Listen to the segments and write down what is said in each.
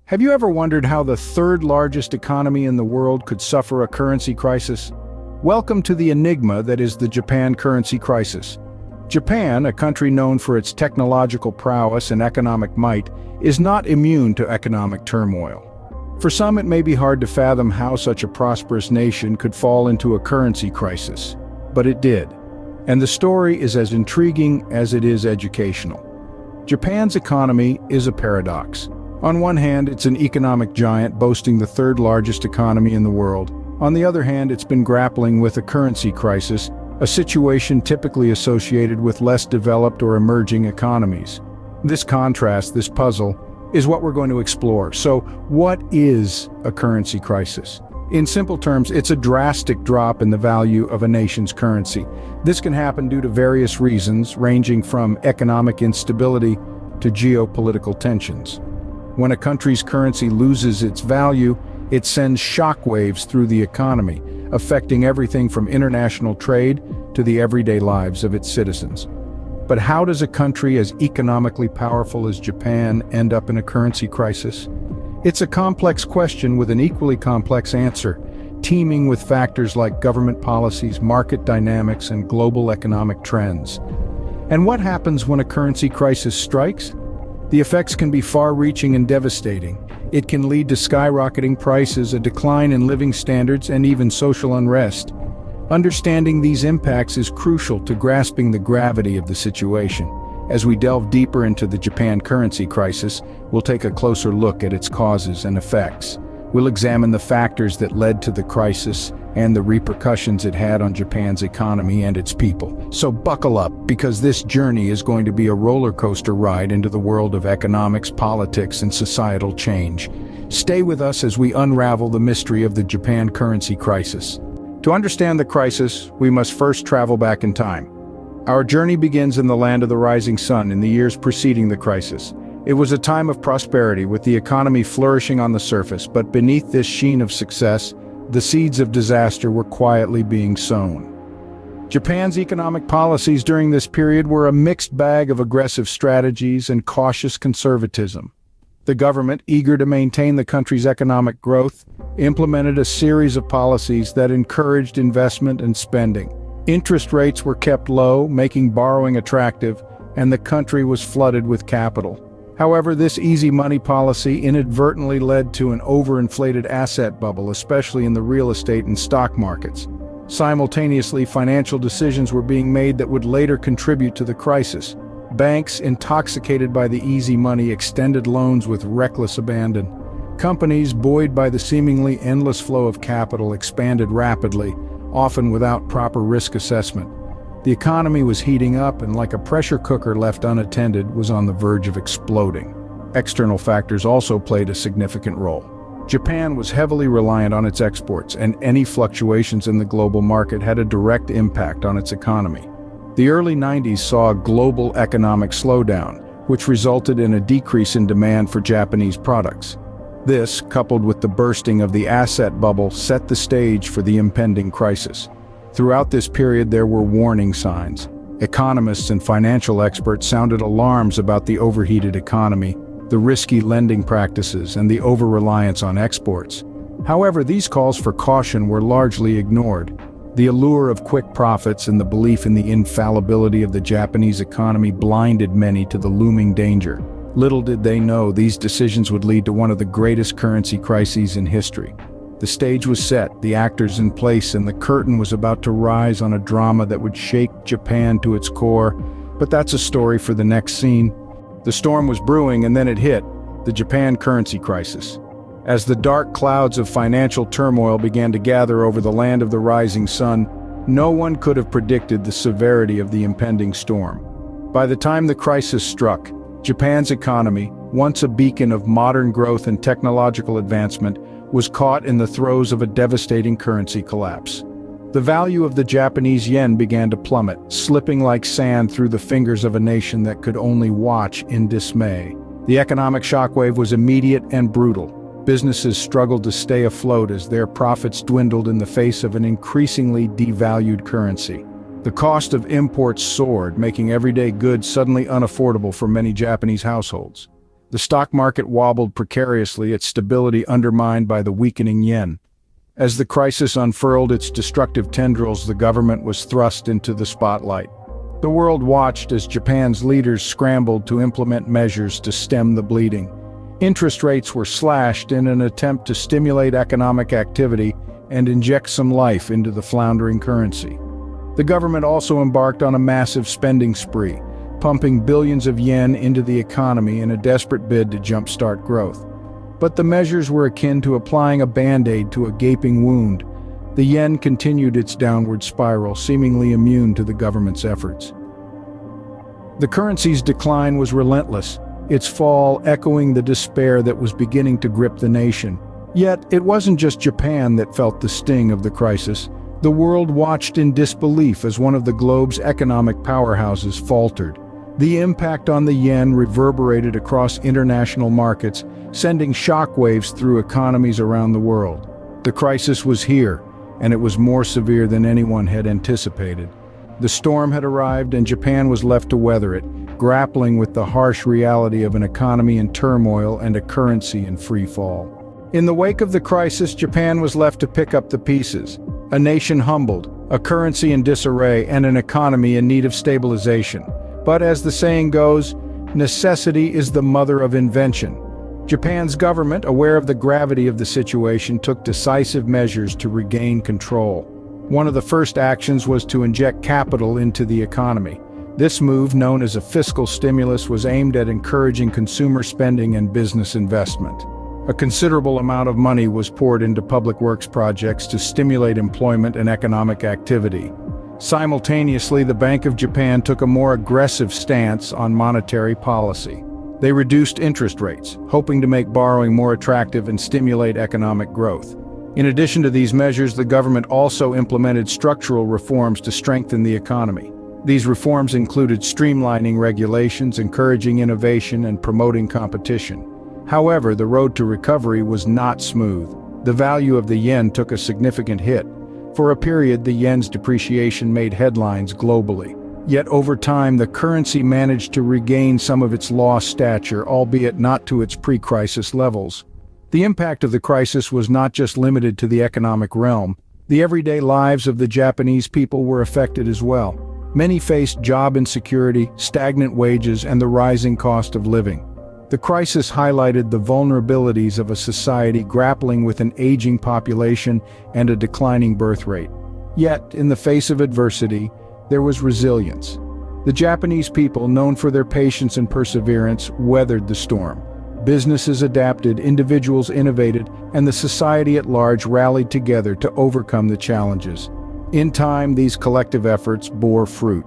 Have you ever wondered how the third largest economy in the world could suffer a currency crisis? Welcome to the enigma that is the Japan currency crisis. Japan, a country known for its technological prowess and economic might, is not immune to economic turmoil. For some, it may be hard to fathom how such a prosperous nation could fall into a currency crisis. But it did. And the story is as intriguing as it is educational. Japan's economy is a paradox. On one hand, it's an economic giant boasting the third largest economy in the world. On the other hand, it's been grappling with a currency crisis, a situation typically associated with less developed or emerging economies. This contrast, this puzzle, is what we're going to explore. So, what is a currency crisis? In simple terms, it's a drastic drop in the value of a nation's currency. This can happen due to various reasons, ranging from economic instability to geopolitical tensions. When a country's currency loses its value, it sends shockwaves through the economy, affecting everything from international trade to the everyday lives of its citizens. But how does a country as economically powerful as Japan end up in a currency crisis? It's a complex question with an equally complex answer, teeming with factors like government policies, market dynamics, and global economic trends. And what happens when a currency crisis strikes? The effects can be far-reaching and devastating. It can lead to skyrocketing prices, a decline in living standards, and even social unrest. Understanding these impacts is crucial to grasping the gravity of the situation. As we delve deeper into the Japan currency crisis, we'll take a closer look at its causes and effects. We'll examine the factors that led to the crisis and the repercussions it had on Japan's economy and its people. So buckle up, because this journey is going to be a roller coaster ride into the world of economics, politics, and societal change. Stay with us as we unravel the mystery of the Japan currency crisis. To understand the crisis, we must first travel back in time. Our journey begins in the land of the rising sun in the years preceding the crisis. It was a time of prosperity, with the economy flourishing on the surface, but beneath this sheen of success, the seeds of disaster were quietly being sown. Japan's economic policies during this period were a mixed bag of aggressive strategies and cautious conservatism. The government, eager to maintain the country's economic growth, implemented a series of policies that encouraged investment and spending. Interest rates were kept low, making borrowing attractive, and the country was flooded with capital. However, this easy money policy inadvertently led to an overinflated asset bubble, especially in the real estate and stock markets. Simultaneously, financial decisions were being made that would later contribute to the crisis. Banks, intoxicated by the easy money, extended loans with reckless abandon. Companies, buoyed by the seemingly endless flow of capital, expanded rapidly, often without proper risk assessment. The economy was heating up, and like a pressure cooker left unattended, was on the verge of exploding. External factors also played a significant role. Japan was heavily reliant on its exports, and any fluctuations in the global market had a direct impact on its economy. The early 90s saw a global economic slowdown, which resulted in a decrease in demand for Japanese products. This, coupled with the bursting of the asset bubble, set the stage for the impending crisis. Throughout this period, there were warning signs. Economists and financial experts sounded alarms about the overheated economy, the risky lending practices, and the over-reliance on exports. However, these calls for caution were largely ignored. The allure of quick profits and the belief in the infallibility of the Japanese economy blinded many to the looming danger. Little did they know these decisions would lead to one of the greatest currency crises in history. The stage was set, the actors in place, and the curtain was about to rise on a drama that would shake Japan to its core. But that's a story for the next scene. The storm was brewing, and then it hit, the Japan currency crisis. As the dark clouds of financial turmoil began to gather over the land of the rising sun, no one could have predicted the severity of the impending storm. By the time the crisis struck, Japan's economy, once a beacon of modern growth and technological advancement, was caught in the throes of a devastating currency collapse. The value of the Japanese yen began to plummet, slipping like sand through the fingers of a nation that could only watch in dismay. The economic shockwave was immediate and brutal. Businesses struggled to stay afloat as their profits dwindled in the face of an increasingly devalued currency. The cost of imports soared, making everyday goods suddenly unaffordable for many Japanese households. The stock market wobbled precariously, its stability undermined by the weakening yen. As the crisis unfurled its destructive tendrils, the government was thrust into the spotlight. The world watched as Japan's leaders scrambled to implement measures to stem the bleeding. Interest rates were slashed in an attempt to stimulate economic activity and inject some life into the floundering currency. The government also embarked on a massive spending spree, pumping billions of yen into the economy in a desperate bid to jumpstart growth. But the measures were akin to applying a band-aid to a gaping wound. The yen continued its downward spiral, seemingly immune to the government's efforts. The currency's decline was relentless, its fall echoing the despair that was beginning to grip the nation. Yet, it wasn't just Japan that felt the sting of the crisis. The world watched in disbelief as one of the globe's economic powerhouses faltered. The impact on the yen reverberated across international markets, sending shockwaves through economies around the world. The crisis was here, and it was more severe than anyone had anticipated. The storm had arrived, and Japan was left to weather it, grappling with the harsh reality of an economy in turmoil and a currency in free fall. In the wake of the crisis, Japan was left to pick up the pieces. A nation humbled, a currency in disarray, and an economy in need of stabilization. But as the saying goes, necessity is the mother of invention. Japan's government, aware of the gravity of the situation, took decisive measures to regain control. One of the first actions was to inject capital into the economy. This move, known as a fiscal stimulus, was aimed at encouraging consumer spending and business investment. A considerable amount of money was poured into public works projects to stimulate employment and economic activity. Simultaneously, the Bank of Japan took a more aggressive stance on monetary policy. They reduced interest rates, hoping to make borrowing more attractive and stimulate economic growth. In addition to these measures, the government also implemented structural reforms to strengthen the economy. These reforms included streamlining regulations, encouraging innovation, and promoting competition. However, the road to recovery was not smooth. The value of the yen took a significant hit. For a period, the yen's depreciation made headlines globally. Yet over time, the currency managed to regain some of its lost stature, albeit not to its pre-crisis levels. The impact of the crisis was not just limited to the economic realm. The everyday lives of the Japanese people were affected as well. Many faced job insecurity, stagnant wages, and the rising cost of living. The crisis highlighted the vulnerabilities of a society grappling with an aging population and a declining birth rate. Yet, in the face of adversity, there was resilience. The Japanese people, known for their patience and perseverance, weathered the storm. Businesses adapted, individuals innovated, and the society at large rallied together to overcome the challenges. In time, these collective efforts bore fruit.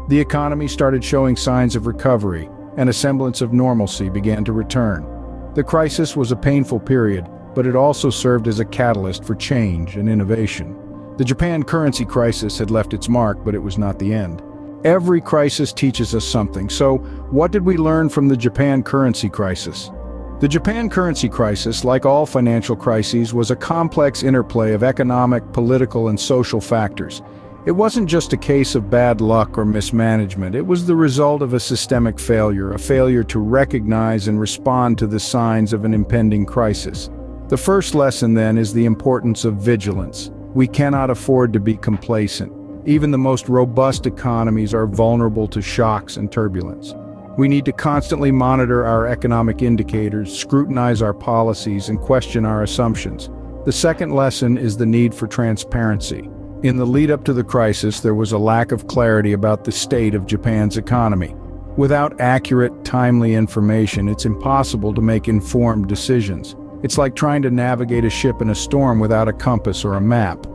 The economy started showing signs of recovery, and a semblance of normalcy began to return. The crisis was a painful period, but it also served as a catalyst for change and innovation. The Japan currency crisis had left its mark, but it was not the end. Every crisis teaches us something, so what did we learn from the Japan currency crisis? The Japan currency crisis, like all financial crises, was a complex interplay of economic, political, and social factors. It wasn't just a case of bad luck or mismanagement. It was the result of a systemic failure, a failure to recognize and respond to the signs of an impending crisis. The first lesson, then, is the importance of vigilance. We cannot afford to be complacent. Even the most robust economies are vulnerable to shocks and turbulence. We need to constantly monitor our economic indicators, scrutinize our policies, and question our assumptions. The second lesson is the need for transparency. In the lead-up to the crisis, there was a lack of clarity about the state of Japan's economy. Without accurate, timely information, it's impossible to make informed decisions. It's like trying to navigate a ship in a storm without a compass or a map.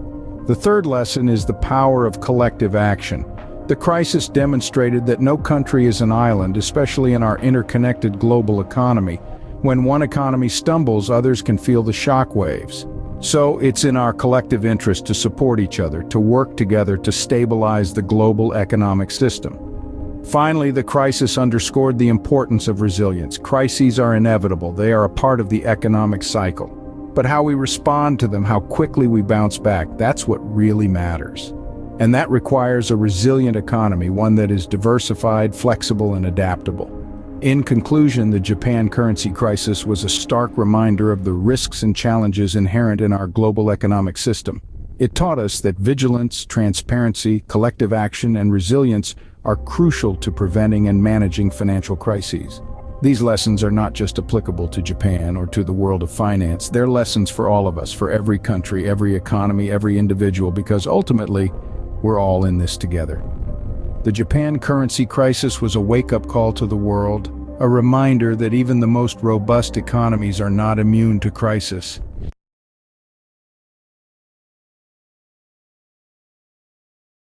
The third lesson is the power of collective action. The crisis demonstrated that no country is an island, especially in our interconnected global economy. When one economy stumbles, others can feel the shockwaves. So it's in our collective interest to support each other, to work together to stabilize the global economic system. Finally, the crisis underscored the importance of resilience. Crises are inevitable. They are a part of the economic cycle. But how we respond to them, how quickly we bounce back, that's what really matters. And that requires a resilient economy, one that is diversified, flexible, and adaptable. In conclusion, the Japan currency crisis was a stark reminder of the risks and challenges inherent in our global economic system. It taught us that vigilance, transparency, collective action, and resilience are crucial to preventing and managing financial crises. These lessons are not just applicable to Japan or to the world of finance. They're lessons for all of us, for every country, every economy, every individual, because ultimately, we're all in this together. The Japan currency crisis was a wake-up call to the world, a reminder that even the most robust economies are not immune to crisis.